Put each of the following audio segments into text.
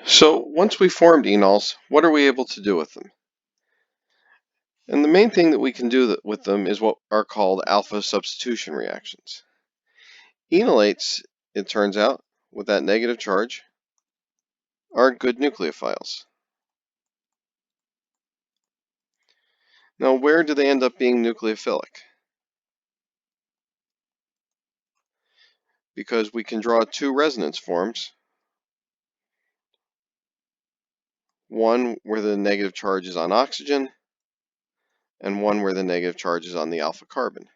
So once we formed enols, what are we able to do with them? And the main thing that we can do with them is what are called alpha substitution reactions. Enolates, it turns out, with that negative charge, are good nucleophiles. Now, where do they end up being nucleophilic? Because we can draw two resonance forms, one where the negative charge is on oxygen, and one where the negative charge is on the alpha carbon.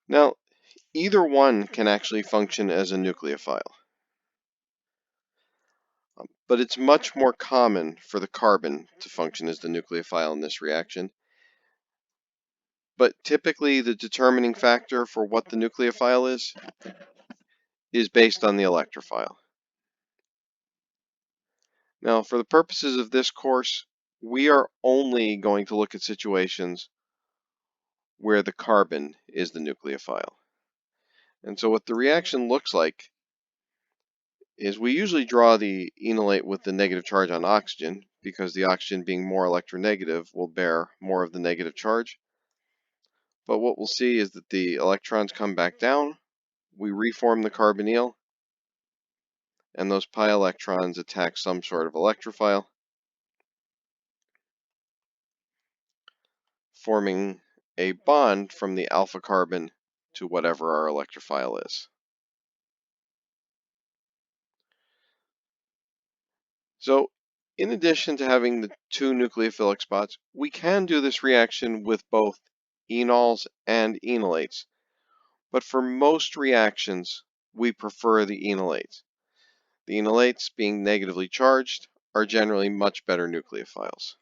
Now, either one can actually function as a nucleophile. But it's much more common for the carbon to function as the nucleophile in this reaction. But typically the determining factor for what the nucleophile is based on the electrophile. Now, for the purposes of this course, we are only going to look at situations where the carbon is the nucleophile. And so what the reaction looks like is we usually draw the enolate with the negative charge on oxygen because the oxygen being more electronegative will bear more of the negative charge. But what we'll see is that the electrons come back down, we reform the carbonyl, and those pi electrons attack some sort of electrophile, forming a bond from the alpha carbon to whatever our electrophile is. So, in addition to having the two nucleophilic spots, we can do this reaction with both enols and enolates. But for most reactions, we prefer the enolates. The enolates, being negatively charged, are generally much better nucleophiles.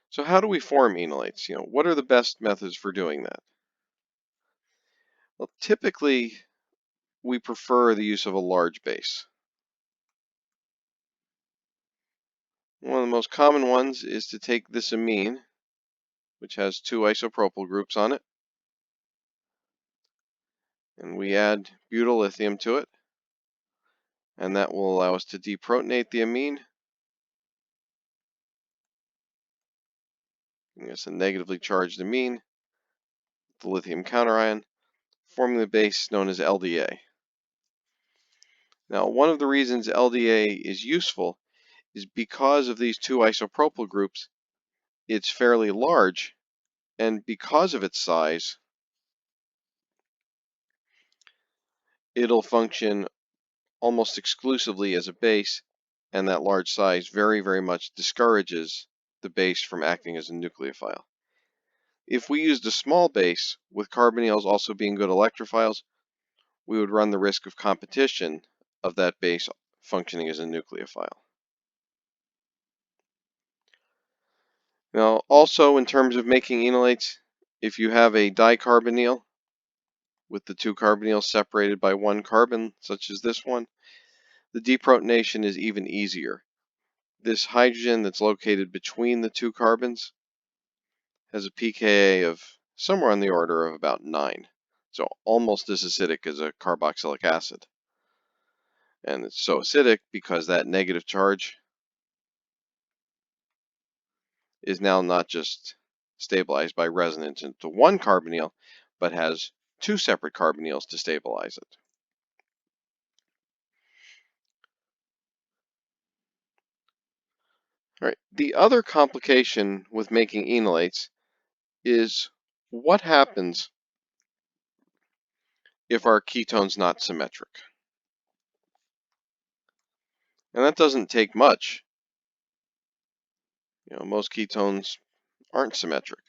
So how do we form enolates? What are the best methods for doing that? Well, typically, we prefer the use of a large base. One of the most common ones is to take this amine, which has two isopropyl groups on it, and we add butyl lithium to it, and that will allow us to deprotonate the amine, giving us a negatively charged amine, the lithium counterion, forming the base known as LDA. Now, one of the reasons LDA is useful is because of these two isopropyl groups, it's fairly large, and because of its size, it'll function almost exclusively as a base, and that large size very, very much discourages the base from acting as a nucleophile. If we used a small base, with carbonyls also being good electrophiles, we would run the risk of competition of that base functioning as a nucleophile. Now, also in terms of making enolates, if you have a dicarbonyl with the two carbonyls separated by one carbon, such as this one, the deprotonation is even easier. This hydrogen that's located between the two carbons has a pKa of somewhere on the order of about 9, so almost as acidic as a carboxylic acid. And it's so acidic because that negative charge is now not just stabilized by resonance into one carbonyl, but has two separate carbonyls to stabilize it. All right. The other complication with making enolates is what happens if our ketone's not symmetric. And that doesn't take much. Most ketones aren't symmetric.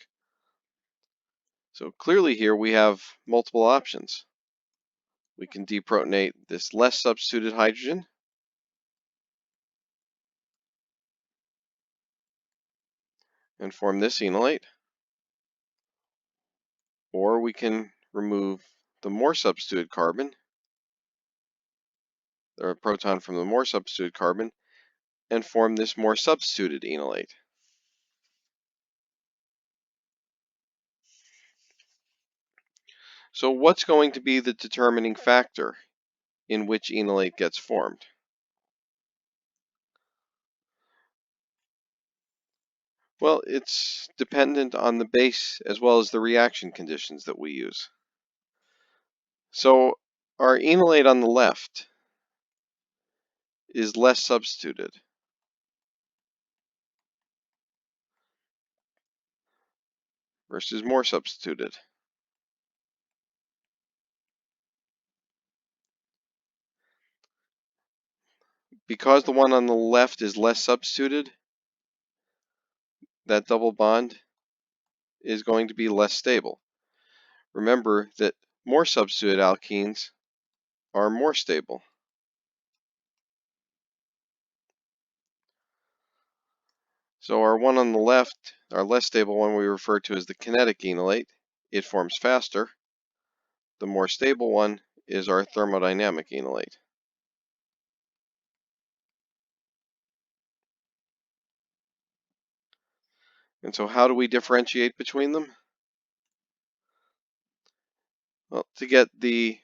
So clearly here we have multiple options. We can deprotonate this less substituted hydrogen, and form this enolate, or we can remove the more substituted carbon, or a proton from the more substituted carbon, and form this more substituted enolate. So what's going to be the determining factor in which enolate gets formed? Well, it's dependent on the base as well as the reaction conditions that we use. So our enolate on the left is less substituted. Versus more substituted. Because the one on the left is less substituted, that double bond is going to be less stable. Remember that more substituted alkenes are more stable. So our one on the left, our less stable one, we refer to as the kinetic enolate. It forms faster. The more stable one is our thermodynamic enolate. And so how do we differentiate between them? Well, to get the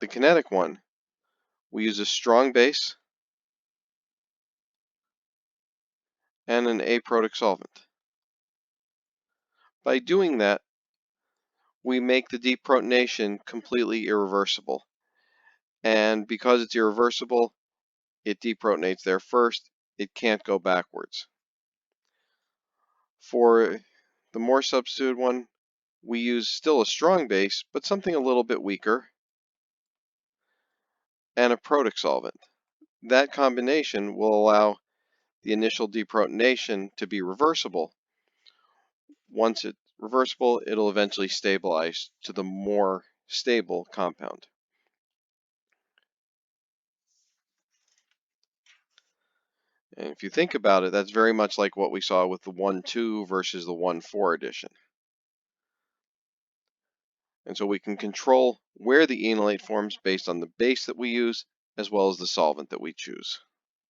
kinetic one, we use a strong base and an aprotic solvent. By doing that, we make the deprotonation completely irreversible. And because it's irreversible, it deprotonates there first. It can't go backwards. For the more substituted one, we use still a strong base, but something a little bit weaker, and a protic solvent. That combination will allow the initial deprotonation to be reversible. Once it's reversible, it'll eventually stabilize to the more stable compound. And if you think about it, that's very much like what we saw with the 1,2 versus the 1,4 addition. And so we can control where the enolate forms based on the base that we use, as well as the solvent that we choose.